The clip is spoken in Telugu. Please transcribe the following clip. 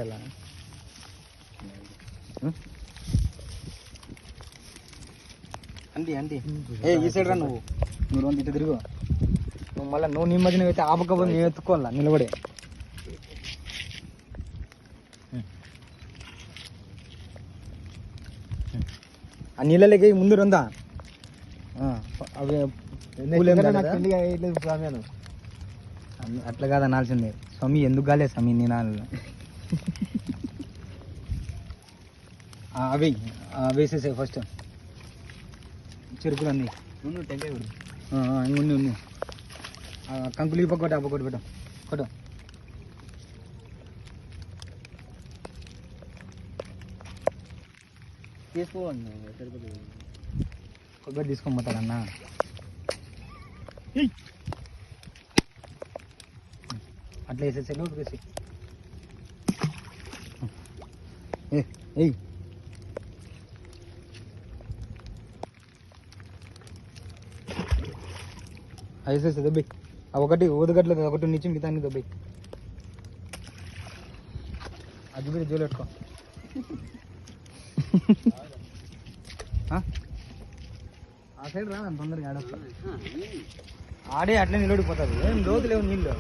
చేయాలా అండి అండి ఏ ఈ సైడ్ రా నువ్వు రెండు ఇటు తిరుగు నువ్వు మళ్ళీ నువ్వు నీ మధ్యన అయితే ఆపకపోతే నేను ఎత్తుకోవాలా నిలబడే ఆ నీళ్ళకి ముందు రందా అవి అట్లా కాదు అనాల్సిందే స్వామి ఎందుకు కాలే స్వామి నేను అవి వేసేసాయి ఫస్ట్ చెరుకులు అన్నీ నువ్వు టెంకాయ కొడు ఇంకొన్ని ఉన్నాయి కంకులు ఇవ్వకొట్టి అవ్వకొట్టి పెట్టాం కొట్టు తీసుకోండి కొబ్బరి తీసుకోమంటాడన్నా అట్లా వేసేసే నోటు వేసి వేసేసి దెబ్బై ఒకటి ఊదగట్ల ఒకటి నుంచి మిగతా దెబ్బై అది కూడా జోలు పెట్టుకో ఆ సైడ్ రా తొందరగా ఆడొస్తా ఆడే అట్లే నిలబడిపోతుంది ఏం లోతు లేవు నీళ్ళు